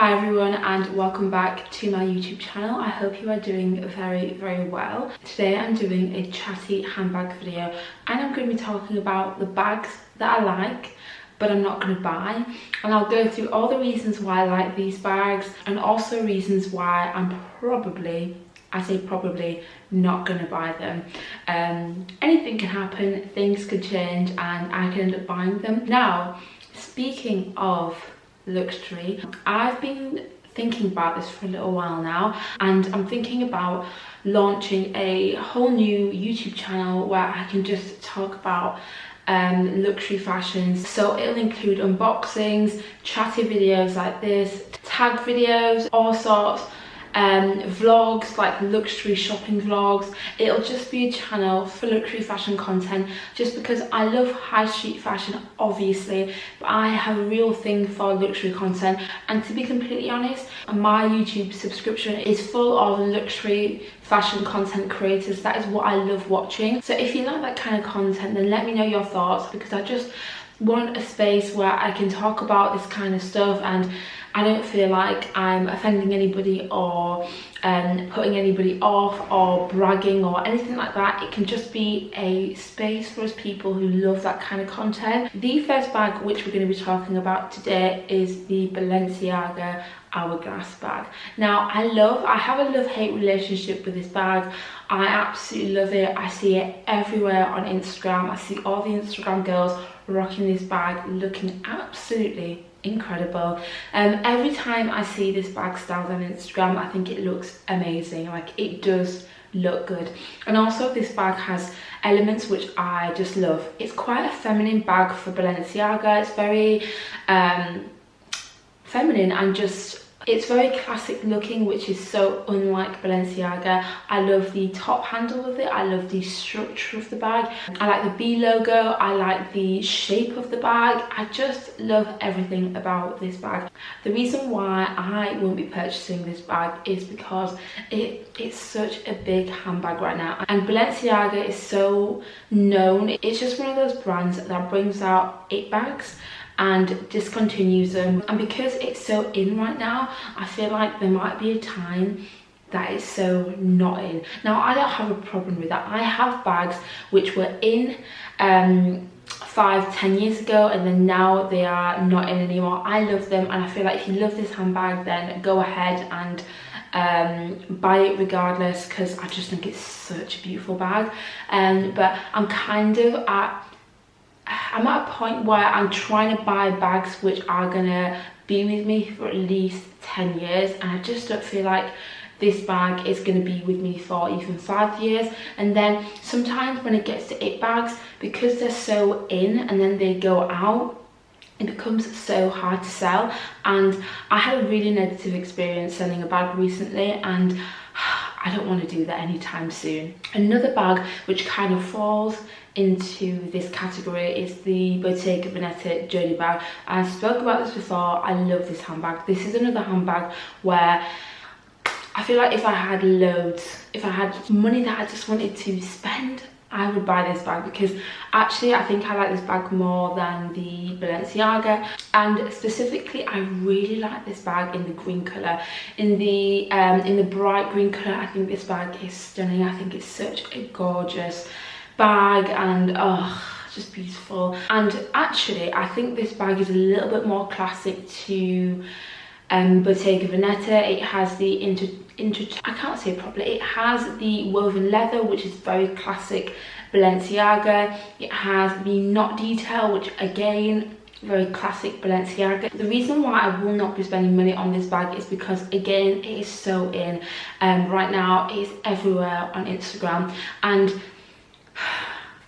Hi everyone and welcome back to my YouTube channel. I hope you are doing very well. Today I'm doing a chatty handbag video and I'm going to be talking about the bags that I like but I'm not going to buy, and I'll go through all the reasons why I like these bags and also reasons why I'm probably not going to buy them. Anything can happen, things could change and I can end up buying them. Now, speaking of luxury, I've been thinking about this for a little while now, and I'm thinking about launching a whole new YouTube channel where I can just talk about luxury fashions. So it'll include unboxings, chatty videos like this, tag videos, all sorts, vlogs like luxury shopping vlogs. It'll just be a channel for luxury fashion content, just because I love high street fashion obviously, but I have a real thing for luxury content, and to be completely honest, my YouTube subscription is full of luxury fashion content creators. That is what I love watching. So if you like that kind of content, then let me know your thoughts, because I just want a space where I can talk about this kind of stuff and I don't feel like I'm offending anybody or putting anybody off or bragging or anything like that. It can just be a space for us people who love that kind of content. The first bag which we're going to be talking about today is the Balenciaga hourglass bag. Now I have a love-hate relationship with this bag. I absolutely love it. I see it everywhere on Instagram. I see all the Instagram girls rocking this bag, looking absolutely incredible. Every time I see this bag styled on Instagram, I think it looks amazing. Like, it does look good. And also this bag has elements which I just love. It's quite a feminine bag for Balenciaga. It's very feminine and just, it's very classic looking, which is so unlike Balenciaga. I love the top handle of it. I love the structure of the bag. I like the B logo. I like the shape of the bag. I just love everything about this bag. The reason why I won't be purchasing this bag is because it's such a big handbag right now, and Balenciaga is so known. It's just one of those brands that brings out it bags and discontinues them, and because it's so in right now, I feel like there might be a time that it's so not in. Now I don't have a problem with that. I have bags which were in 5-10 years ago, and then now they are not in anymore. I love them, and I feel like if you love this handbag, then go ahead and buy it regardless, because I just think it's such a beautiful bag. But I'm at a point where I'm trying to buy bags which are gonna be with me for at least 10 years, and I just don't feel like this bag is going to be with me for even 5 years. And then sometimes when it gets to it bags, because they're so in and then they go out, it becomes so hard to sell. And I had a really negative experience selling a bag recently, and I don't want to do that anytime soon. Another bag which kind of falls into this category is the Bottega Veneta journey bag. I spoke about this before. I love this handbag. This is another handbag where I feel like if I had money that I just wanted to spend, I would buy this bag, because actually I think I like this bag more than the Balenciaga. And specifically, I really like this bag in the green colour. In the bright green colour, I think this bag is stunning. I think it's such a gorgeous bag, and just beautiful. And actually I think this bag is a little bit more classic to Bottega Veneta. It has the I can't say it properly. It has the woven leather, which is very classic Balenciaga. It has the knot detail, which again, very classic Balenciaga. The reason why I will not be spending money on this bag is because, again, it is so in right now. It is everywhere on Instagram, and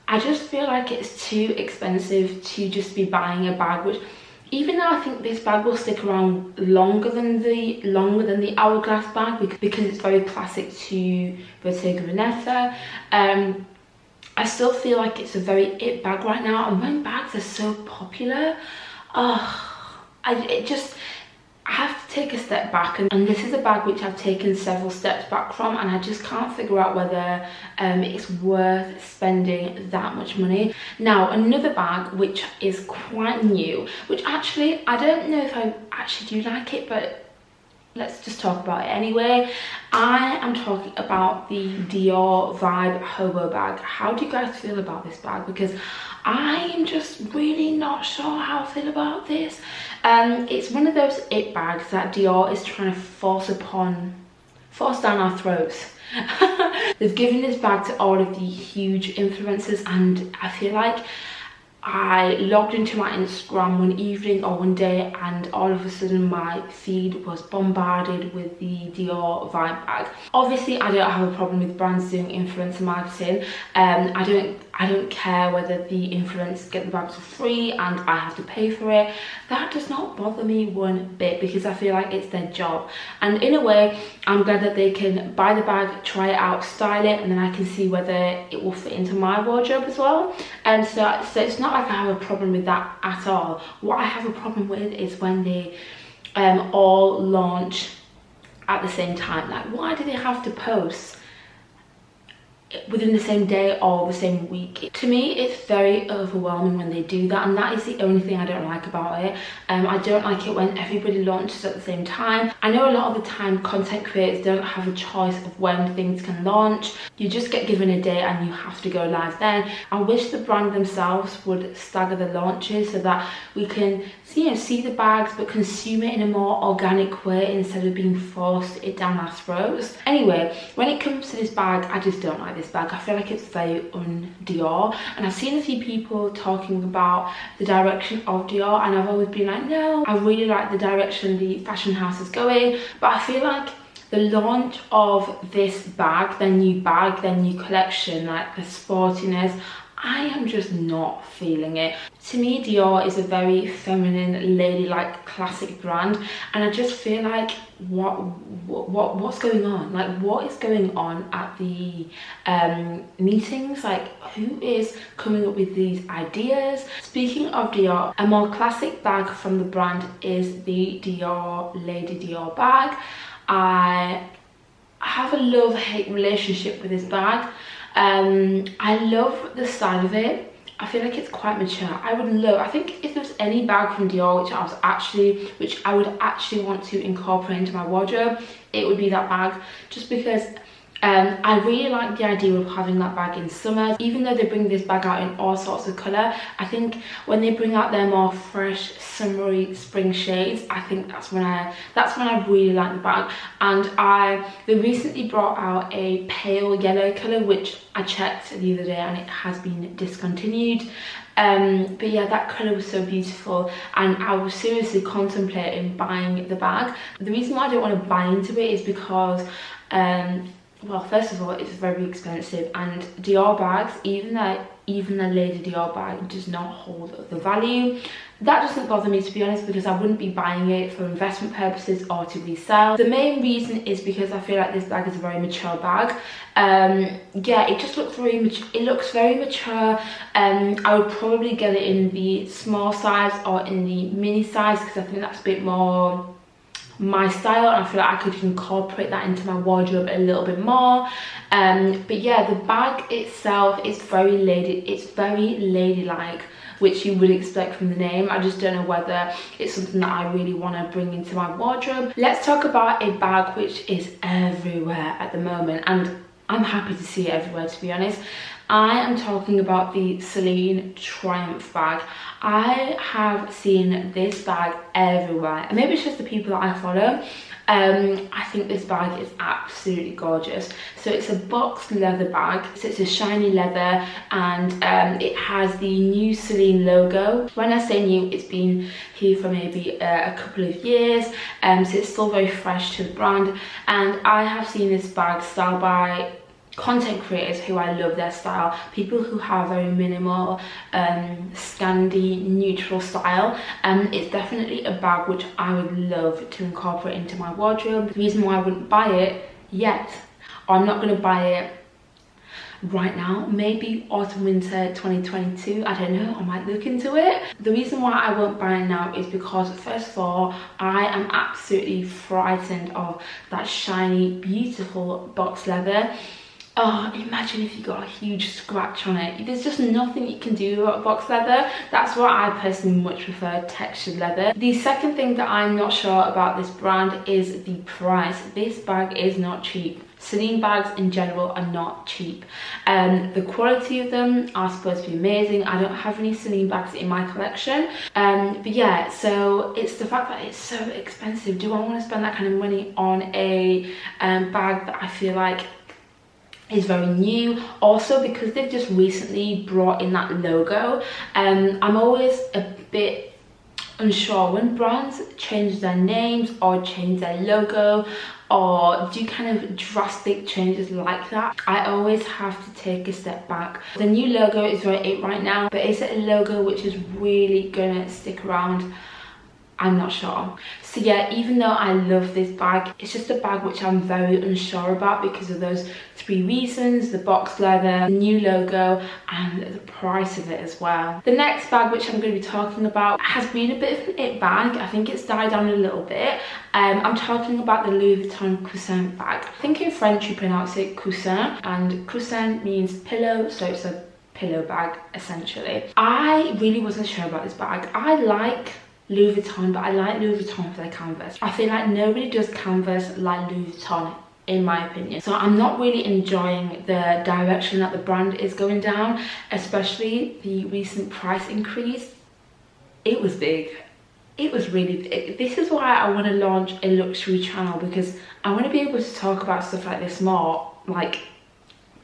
I just feel like it's too expensive to just be buying a bag, which, even though I think this bag will stick around longer than the hourglass bag, because it's very classic to Bottega Veneta, I still feel like it's a very it bag right now. And when bags are so popular, I have to take a step back, and this is a bag which I've taken several steps back from, and I just can't figure out whether it's worth spending that much money. Now, another bag which is quite new, which actually I don't know if I actually do like it, but let's just talk about it anyway. I am talking about the Dior Vibe Hobo bag. How do you guys feel about this bag? Because I am just really not sure how I feel about this. It's one of those it bags that Dior is trying to force down our throats. They've given this bag to all of the huge influencers, and I feel like I logged into my Instagram one evening or one day, and all of a sudden my feed was bombarded with the Dior Vibe bag. Obviously, I don't have a problem with brands doing influencer marketing. I don't care whether the influencers get the bags for free and I have to pay for it. That does not bother me one bit, because I feel like it's their job. And in a way, I'm glad that they can buy the bag, try it out, style it, and then I can see whether it will fit into my wardrobe as well. And so it's not like I have a problem with that at all. What I have a problem with is when they all launch at the same time. Like, why do they have to post within the same day or the same week? To me, it's very overwhelming when they do that, and that is the only thing I don't like about it. I don't like it when everybody launches at the same time. I know a lot of the time content creators don't have a choice of when things can launch. You just get given a day and you have to go live then. I wish the brand themselves would stagger the launches so that we can see the bags but consume it in a more organic way instead of being forced it down our throats. Anyway, when it comes to this bag, I just don't like this bag. I feel like it's very un-Dior, and I've seen a few people talking about the direction of Dior, and I've always been like, no, I really like the direction the fashion house is going, but I feel like the launch of this bag, their new collection, like the sportiness, I am just not feeling it. To me, Dior is a very feminine, ladylike, classic brand, and I just feel like what's going on? Like, what is going on at the meetings? Like, who is coming up with these ideas? Speaking of Dior, a more classic bag from the brand is the Dior Lady Dior bag. I have a love-hate relationship with this bag. I love the style of it. I feel like it's quite mature. I think if there's any bag from Dior which I would actually want to incorporate into my wardrobe, it would be that bag, just because I really like the idea of having that bag in summer. Even though they bring this bag out in all sorts of colour, I think when they bring out their more fresh, summery spring shades, I think that's when I really like the bag. And they recently brought out a pale yellow colour, which I checked the other day and it has been discontinued. But yeah, that colour was so beautiful, and I was seriously contemplating buying the bag. The reason why I don't want to buy into it is because well, first of all, it's very expensive, and Dior bags, even a Lady Dior bag, does not hold the value. That doesn't bother me, to be honest, because I wouldn't be buying it for investment purposes or to resell. The main reason is because I feel like this bag is a very mature bag. Yeah, it just looks very mature. It looks very mature. I would probably get it in the small size or in the mini size, because I think that's a bit more my style, and I feel like I could incorporate that into my wardrobe a little bit more. But yeah, the bag itself is very ladylike, which you would expect from the name. I just don't know whether it's something that I really want to bring into my wardrobe. Let's talk about a bag which is everywhere at the moment, and I'm happy to see it everywhere, to be honest. I am talking about the Celine Triumph bag. I have seen this bag everywhere, and maybe it's just the people that I follow. I think this bag is absolutely gorgeous. So it's a box leather bag, so it's a shiny leather, and it has the new Celine logo. When I say new, it's been here for maybe a couple of years, so it's still very fresh to the brand. And I have seen this bag styled by content creators who I love their style, people who have very minimal Scandi neutral style, and it's definitely a bag which I would love to incorporate into my wardrobe. The reason why I wouldn't buy it yet, or I'm not going to buy it right now, maybe autumn winter 2022, I don't know, I might look into it. The reason why I won't buy it now is because, first of all, I am absolutely frightened of that shiny, beautiful box leather. Oh, imagine if you got a huge scratch on it. There's just nothing you can do about box leather. That's why I personally much prefer textured leather. The second thing that I'm not sure about this brand is the price. This bag is not cheap. Celine bags in general are not cheap. The quality of them are supposed to be amazing. I don't have any Celine bags in my collection. But yeah, so it's the fact that it's so expensive. Do I want to spend that kind of money on a bag that I feel like is very new? Also, because they've just recently brought in that logo, I'm always a bit unsure when brands change their names or change their logo or do kind of drastic changes like that. I always have to take a step back. The new logo is very it right now, but is it a logo which is really gonna stick around? I'm not sure. So yeah, even though I love this bag, it's just a bag which I'm very unsure about because of those 3 reasons: the box leather, the new logo, and the price of it as well. The next bag which I'm going to be talking about has been a bit of an it bag. I think it's died down a little bit. I'm talking about the Louis Vuitton croissant bag. I think in French you pronounce it croissant, and croissant means pillow, so it's a pillow bag essentially. I really wasn't sure about this bag. I like Louis Vuitton, but I like Louis Vuitton for their canvas. I feel like nobody does canvas like Louis Vuitton, in my opinion. So I'm not really enjoying the direction that the brand is going down, especially the recent price increase. It was big. It was really big. This is why I want to launch a luxury channel, because I want to be able to talk about stuff like this more, like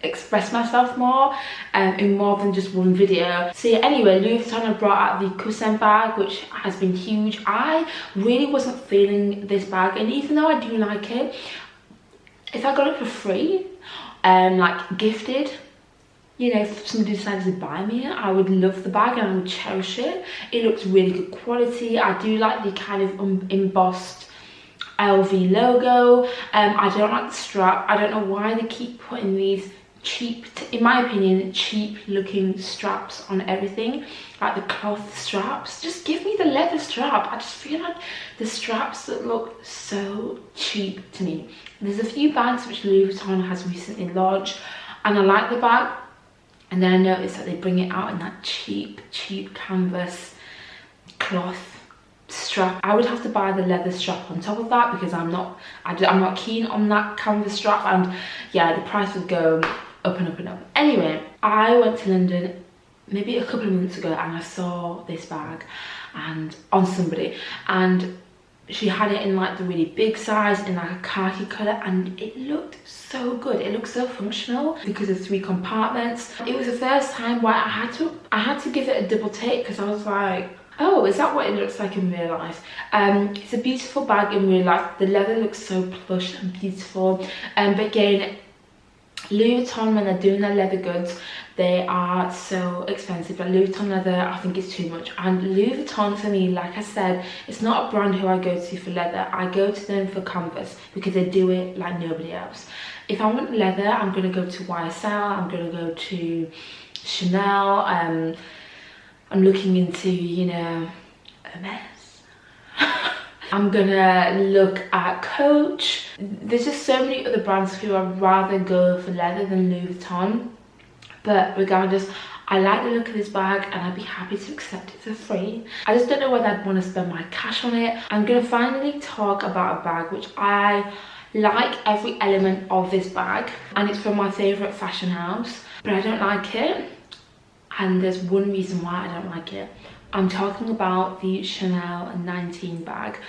express myself more in more than just one video. So yeah, anyway, Louis Vuitton have brought out the croissant bag, which has been huge. I really wasn't feeling this bag, and even though I do like it, if I got it for free, like gifted, you know, if somebody decided to buy me it, I would love the bag and I would cherish it. It looks really good quality. I do like the kind of embossed LV logo. I don't like the strap. I don't know why they keep putting these cheap, in my opinion, cheap looking straps on everything, like the cloth straps. Just give me the leather strap. I just feel like the straps that look so cheap to me. There's a few bags which Louis Vuitton has recently launched and I like the bag, and then I noticed that they bring it out in that cheap canvas cloth strap. I would have to buy the leather strap on top of that because I'm not keen on that canvas strap, and yeah, the price would go up and up and up. Anyway, I went to London maybe a couple of months ago and I saw this bag and on somebody, and she had it in like the really big size in like a khaki colour, and it looked so good. It looked so functional because of 3 compartments. It was the first time where I had to give it a double take because I was like, oh, is that what it looks like in real life? It's a beautiful bag in real life. The leather looks so plush and beautiful. But again, Louis Vuitton, when they're doing their leather goods, they are so expensive. But Louis Vuitton leather, I think, is too much. And Louis Vuitton, for me, like I said, it's not a brand who I go to for leather. I go to them for canvas because they do it like nobody else. If I want leather, I'm going to go to YSL. I'm going to go to Chanel. I'm looking into, you know, Hermes. I'm gonna look at Coach. There's just so many other brands who I'd rather go for leather than Louis Vuitton. But regardless, I like the look of this bag and I'd be happy to accept it for free. I just don't know whether I'd want to spend my cash on it. I'm gonna finally talk about a bag which I like every element of this bag, and it's from my favourite fashion house, but I don't like it. And there's one reason why I don't like it. I'm talking about the Chanel 19 bag.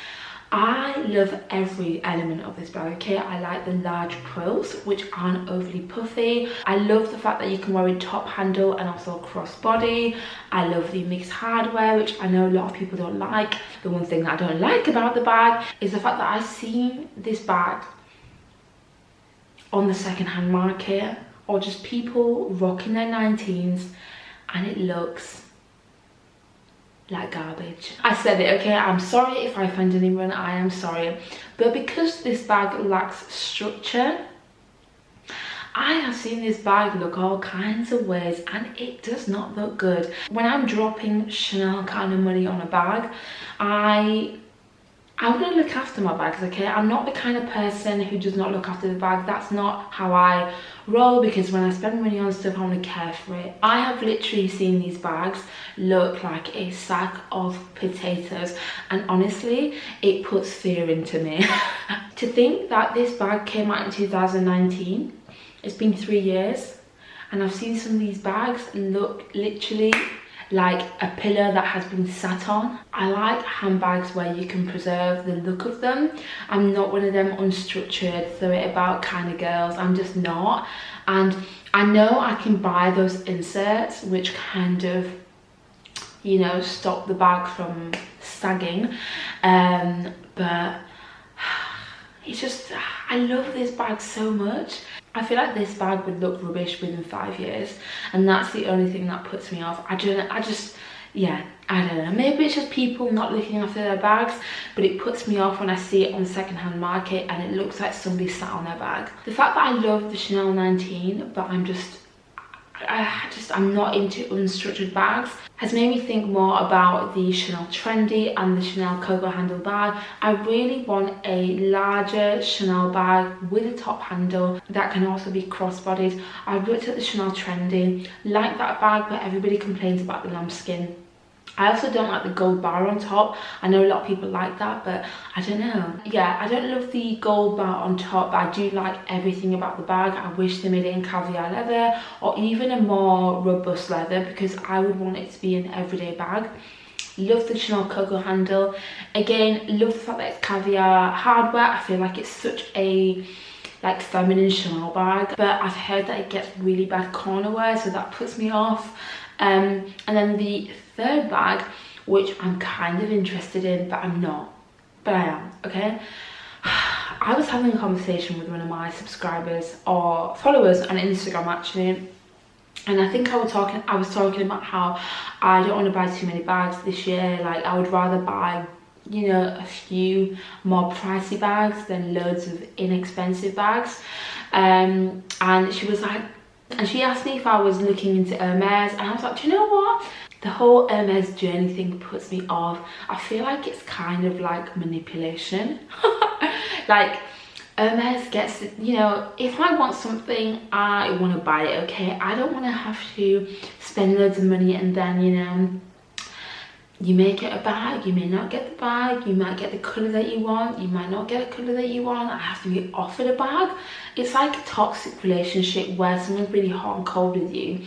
I love every element of this bag, okay? I like the large quills, which aren't overly puffy. I love the fact that you can wear it top handle and also crossbody. I love the mixed hardware, which I know a lot of people don't like. The one thing that I don't like about the bag is the fact that I've seen this bag on the second-hand market, or just people rocking their 19s, and it looks like garbage. I said it, okay? I'm sorry if I offend anyone, I am sorry. But because this bag lacks structure, I have seen this bag look all kinds of ways and it does not look good. When I'm dropping Chanel kind of money on a bag, I I want to look after my bags, okay? I'm not the kind of person who does not look after the bag. That's not how I roll, because when I spend money on stuff, I want to care for it. I have literally seen these bags look like a sack of potatoes, and honestly, it puts fear into me. To think that this bag came out in 2019, it's been 3 years, and I've seen some of these bags look literally like a pillar that has been sat on. I like handbags where you can preserve the look of them. I'm not one of them unstructured, throw it about kind of girls. I'm just not. And I know I can buy those inserts which kind of, you know, stop the bag from sagging, but it's just, I love this bag so much. I feel like this bag would look rubbish within 5 years, and that's the only thing that puts me off. I don't know, maybe it's just people not looking after their bags, but it puts me off when I see it on the second-hand market and it looks like somebody sat on their bag. The fact that I love the Chanel 19, but I'm not into unstructured bags, has made me think more about the Chanel Trendy and the Chanel Cocoa handle bag. I really want a larger Chanel bag with a top handle that can also be crossbodied. I've looked at the Chanel Trendy, like that bag, but everybody complains about the lambskin. I also don't like the gold bar on top. I know a lot of people like that, but I don't know. Yeah, I don't love the gold bar on top, but I do like everything about the bag. I wish they made it in caviar leather or even a more robust leather, because I would want it to be an everyday bag. Love the Chanel Cocoa handle. Again, love the fact that it's caviar hardware. I feel like it's such a like feminine Chanel bag, but I've heard that it gets really bad corner wear, so that puts me off. And then the third bag, which I'm kind of interested in, but I'm not, but I am, okay? I was having a conversation with one of my subscribers or followers on Instagram actually, and I think I was talking about how I don't want to buy too many bags this year. Like, I would rather buy, you know, a few more pricey bags than loads of inexpensive bags. And she was like, and she asked me if I was looking into Hermes, and I was like, do you know what? The whole Hermes journey thing puts me off. I feel like it's kind of like manipulation. Like, Hermes gets, you know, if I want something, I want to buy it, okay? I don't want to have to spend loads of money and then, you know, you may get a bag, you may not get the bag, you might get the colour that you want, you might not get a colour that you want, I have to be offered a bag. It's like a toxic relationship where someone's really hot and cold with you,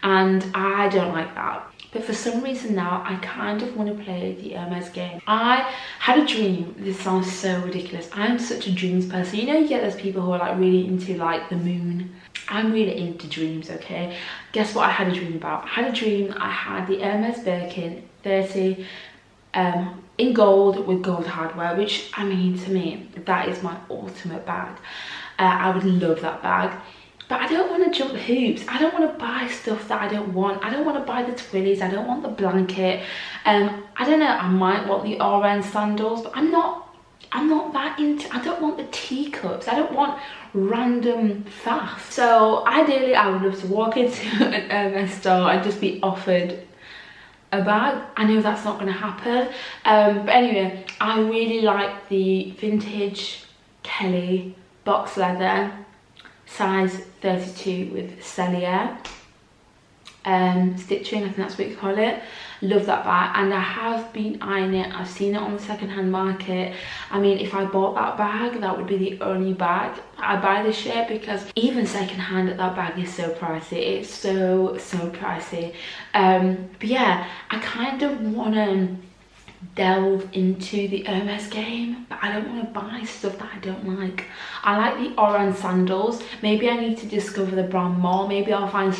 and I don't like that. But for some reason now, I kind of want to play the Hermes game. I had a dream. This sounds so ridiculous. I'm such a dreams person. You know, you get those people who are like really into like the moon. I'm really into dreams, okay? Guess what I had a dream about? I had a dream I had the Hermes Birkin 30 in gold with gold hardware, which, I mean, to me, that is my ultimate bag. I would love that bag. But I don't want to jump hoops. I don't want to buy stuff that I don't want. I don't want to buy the twillies. I don't want the blanket. I don't know, I might want the orange sandals, but I'm not that into, I don't want the teacups. I don't want random faff. So ideally, I would love to walk into an Hermes store and just be offered a bag. I know that's not going to happen. But anyway, I really like the vintage Kelly box leather, size 32 with Celine stitching, I think that's what you call it. Love that bag, and I have been eyeing it. I've seen it on the second-hand market. I mean, if I bought that bag, that would be the only bag I buy this year, because even second-hand, that bag is so pricey. It's so pricey. But yeah, I kind of want to delve into the Hermes game, but I don't want to buy stuff that I don't like. I like the orange sandals. Maybe I need to discover the brand more. Maybe I'll find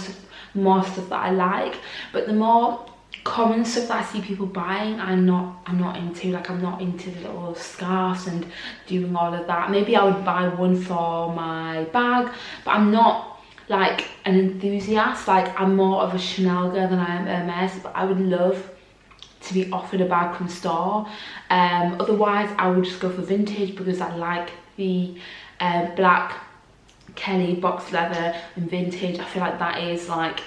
more stuff that I like, but the more common stuff that I see people buying, I'm not into. Like, I'm not into the little scarves and doing all of that. Maybe I would buy one for my bag, but I'm not like an enthusiast. Like, I'm more of a Chanel girl than I am Hermes, but I would love to be offered a bag from store. Otherwise, I would just go for vintage, because I like the black Kelly box leather and vintage. I feel like that is like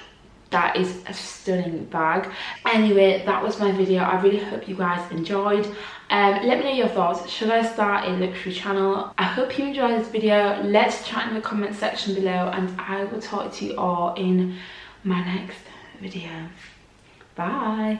That is a stunning bag. Anyway, that was my video. I really hope you guys enjoyed. Let me know your thoughts. Should I start a luxury channel? I hope you enjoyed this video. Let's chat in the comment section below, and I will talk to you all in my next video. Bye.